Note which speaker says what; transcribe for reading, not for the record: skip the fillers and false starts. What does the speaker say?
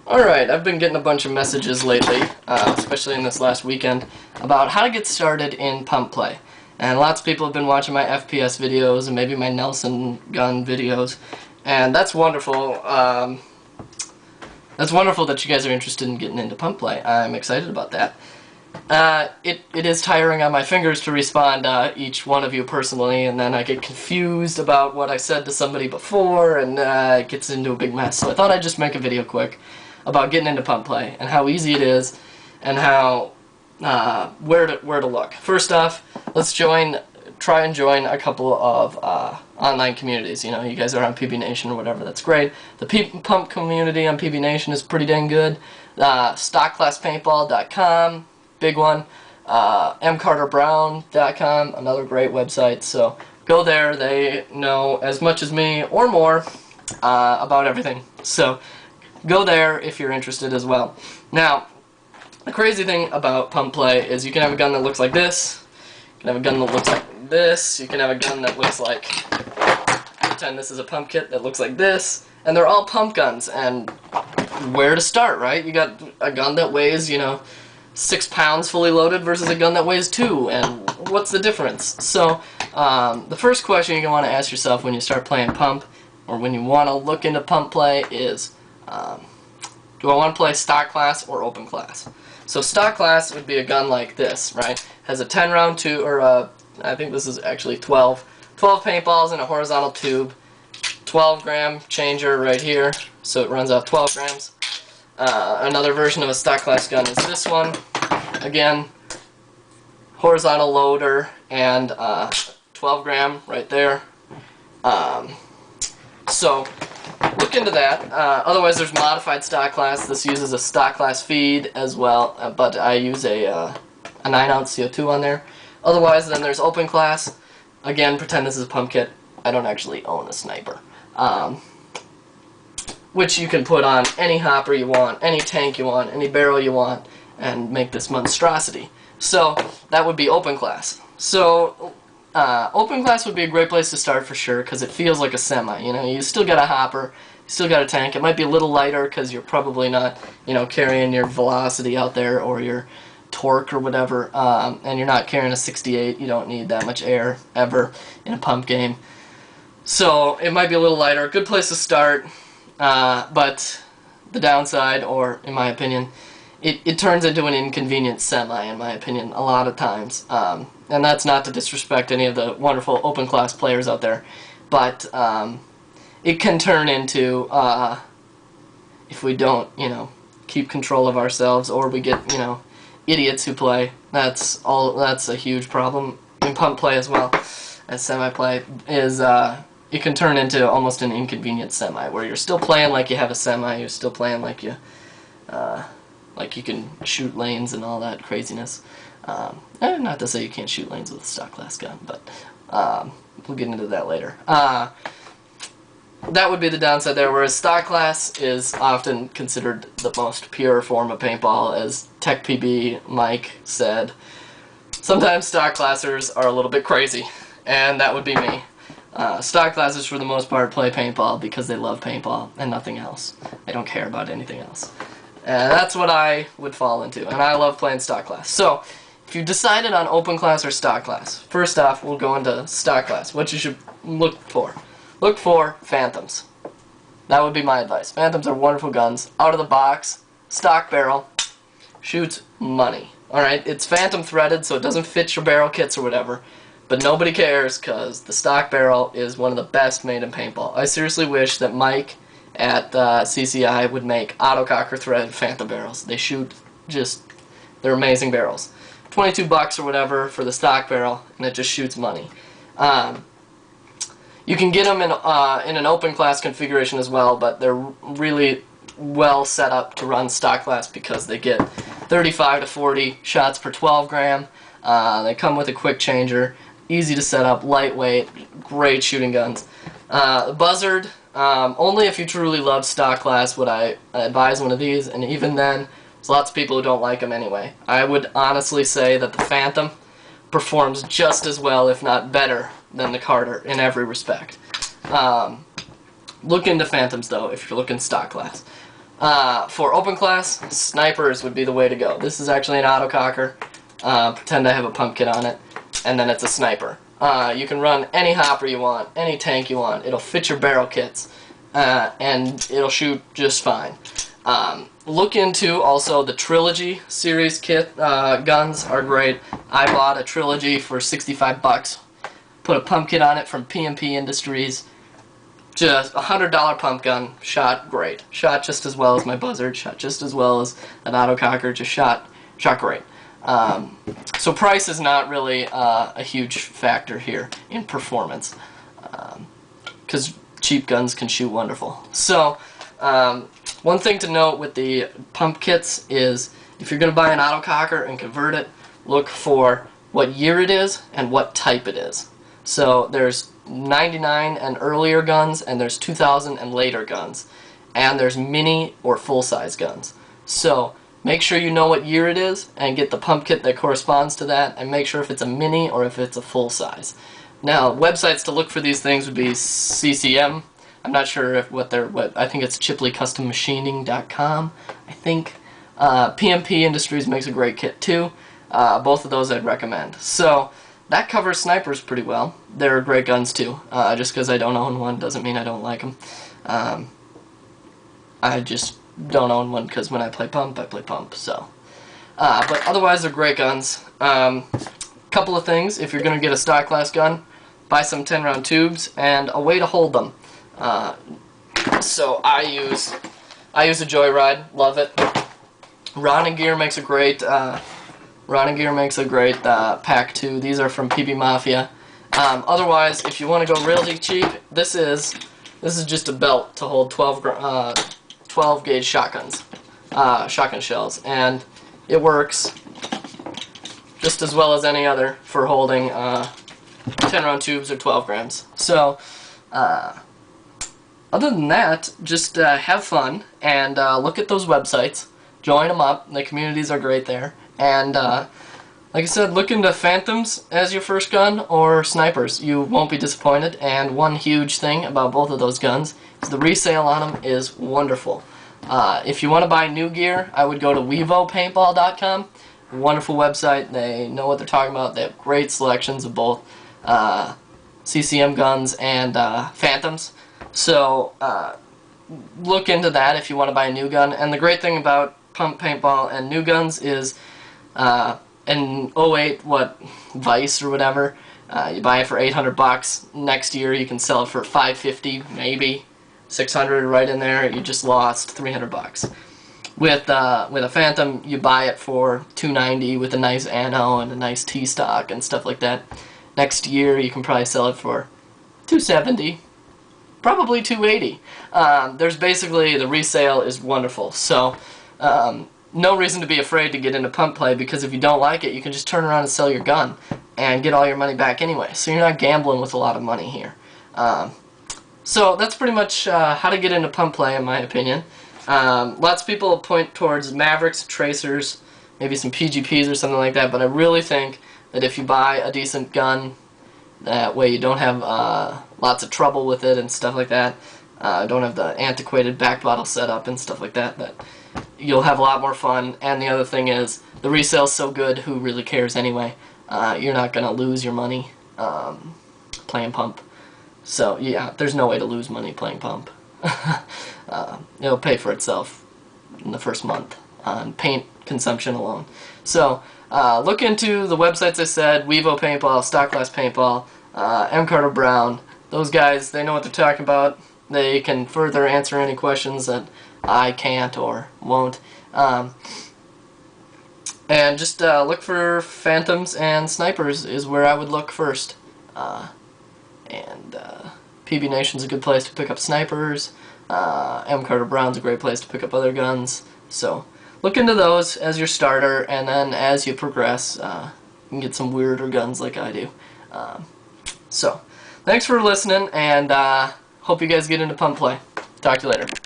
Speaker 1: Alright, I've been getting a bunch of messages lately, especially in this last weekend, about how to get started in pump play. And lots of people have been watching my FPS videos and maybe my Nelson gun videos, and that's wonderful. That's wonderful that you guys are interested in getting into pump play. I'm excited about that. It is tiring on my fingers to respond each one of you personally, and then I get confused about what I said to somebody before, and it gets into a big mess. So I thought I'd just make a video quick about getting into pump play and how easy it is, and how where to look. First off, let's try and join a couple of online communities. You know, you guys are on PB Nation or whatever. That's great. The pump community on PB Nation is pretty dang good. StockClassPaintball.com, big one. mcarterbrown.com, another great website. So go there. They know as much as me or more about everything. So go there if you're interested as well. Now, the crazy thing about pump play is you can have a gun that looks like this, you can have a gun that looks like this, you can have a gun that looks like, pretend this is a pump kit that looks like this, and they're all pump guns. And where to start, right? You got a gun that weighs, 6 pounds fully loaded versus a gun that weighs 2, and what's the difference? So, the first question you're going to want to ask yourself when you start playing pump, or when you want to look into pump play is, do I want to play stock class or open class? So stock class would be a gun like this, right? Has a 10 round tube, or I think this is actually 12 paintballs in a horizontal tube, 12 gram changer right here, so it runs out 12 grams. Another version of a stock class gun is this one. Again, horizontal loader and 12 gram right there. So look into that. Otherwise, there's modified stock class. This uses a stock class feed as well, but I use a 9-ounce CO2 on there. Otherwise, then there's open class. Again, pretend this is a pump kit. I don't actually own a sniper. Which you can put on any hopper you want, any tank you want, any barrel you want, and make this monstrosity. So that would be open class. So open class would be a great place to start for sure, because it feels like a semi. You still got a hopper, you still got a tank. It might be a little lighter because you're probably not, carrying your velocity out there or your torque or whatever, and you're not carrying a 68. You don't need that much air ever in a pump game. So it might be a little lighter. A good place to start, but the downside, or in my opinion, it turns into an inconvenient semi, in my opinion, a lot of times. And that's not to disrespect any of the wonderful open class players out there, but it can turn into, if we don't, keep control of ourselves, or we get, idiots who play. That's a huge problem in pump play as well as semi play. Is it can turn into almost an inconvenient semi, where you're still playing like you have a semi, you're still playing like you can shoot lanes and all that craziness. Not to say you can't shoot lanes with a stock class gun, but we'll get into that later. That would be the downside there, whereas stock class is often considered the most pure form of paintball, as Tech PB Mike said. Sometimes stock classers are a little bit crazy, and that would be me. Stock classers, for the most part, play paintball because they love paintball and nothing else. They don't care about anything else. And that's what I would fall into, and I love playing stock class. So, if you've decided on open class or stock class, first off, we'll go into stock class. What you should look for. Look for Phantoms. That would be my advice. Phantoms are wonderful guns. Out of the box, stock barrel, shoots money. Alright, it's Phantom threaded, so it doesn't fit your barrel kits or whatever, but nobody cares, because the stock barrel is one of the best made in paintball. I seriously wish that Mike at CCI would make autococker threaded Phantom barrels. They shoot they're amazing barrels. $22 or whatever for the stock barrel, and it just shoots money. You can get them in an open class configuration as well, but they're really well set up to run stock class because they get 35 to 40 shots per 12 gram. They come with a quick changer, easy to set up, lightweight, great shooting guns. The Buzzard, only if you truly love stock class would I advise one of these, and even then, there's lots of people who don't like them anyway. I would honestly say that the Phantom performs just as well, if not better, than the Carter in every respect. Look into Phantoms, though, if you're looking stock class. For open class, snipers would be the way to go. This is actually an autococker. Pretend I have a pump kit on it, and then it's a sniper. You can run any hopper you want, any tank you want. It'll fit your barrel kits, and it'll shoot just fine. Look into also the Trilogy series kit. Guns are great. I bought a Trilogy for 65 bucks. Put a pump kit on it from Pump Industries. Just $100 pump gun. Shot great. Shot just as well as my Buzzard. Shot just as well as an autococker. Just shot great. So price is not really a huge factor here in performance, because cheap guns can shoot wonderful. So one thing to note with the pump kits is if you're going to buy an autococker and convert it, look for what year it is and what type it is. So there's 99 and earlier guns, and there's 2000 and later guns, and there's mini or full-size guns. So make sure you know what year it is and get the pump kit that corresponds to that, and make sure if it's a mini or if it's a full-size. Now, websites to look for these things would be CCM. I'm not sure if I think it's ChipleyCustomMachining.com, I think. Pump Industries makes a great kit too. Both of those I'd recommend. So that covers snipers pretty well. They're great guns too. Just because I don't own one doesn't mean I don't like them. I just don't own one because when I play pump, I play pump. So, but otherwise they're great guns. Couple of things: if you're going to get a stock class gun, buy some 10-round tubes and a way to hold them. So I use a Joyride, love it. Ron & Gear makes a great pack too. These are from PB Mafia. Otherwise, if you want to go really cheap, this is just a belt to hold 12 gauge shotguns, shotgun shells, and it works just as well as any other for holding 10-round tubes or 12 grams. So other than that, just have fun and look at those websites. Join them up. The communities are great there. And like I said, look into Phantoms as your first gun or snipers. You won't be disappointed. And one huge thing about both of those guns is the resale on them is wonderful. If you want to buy new gear, I would go to WevoPaintball.com. Wonderful website. They know what they're talking about. They have great selections of both CCM guns and Phantoms. So look into that if you want to buy a new gun. And the great thing about Pump Paintball and new guns is in 08, Vice or whatever, you buy it for 800 bucks. Next year you can sell it for 550, maybe 600, right in there. You just lost 300 bucks. With a Phantom, you buy it for 290 with a nice ano and a nice T-stock and stuff like that. Next year you can probably sell it for 270. Probably 280. There's basically, the resale is wonderful. So no reason to be afraid to get into pump play, because if you don't like it, you can just turn around and sell your gun and get all your money back anyway. So you're not gambling with a lot of money here. So that's pretty much how to get into pump play, in my opinion. Lots of people point towards Mavericks, Tracers, maybe some PGPs or something like that, but I really think that if you buy a decent gun, that way you don't have lots of trouble with it and stuff like that. Don't have the antiquated back bottle setup and stuff like that. That you'll have a lot more fun. And the other thing is, the resale's so good, who really cares anyway? You're not going to lose your money playing pump. So yeah, there's no way to lose money playing pump. It'll pay for itself in the first month on paint consumption alone. So look into the websites I said: Wevo Paintball, Stock Class Paintball, M. Carter Brown. Those guys, they know what they're talking about. They can further answer any questions that I can't or won't. And just look for Phantoms and Snipers is where I would look first. PB Nation's a good place to pick up snipers. M. Carter Brown's a great place to pick up other guns. So look into those as your starter, and then as you progress, you can get some weirder guns like I do. So thanks for listening, and hope you guys get into pump play. Talk to you later.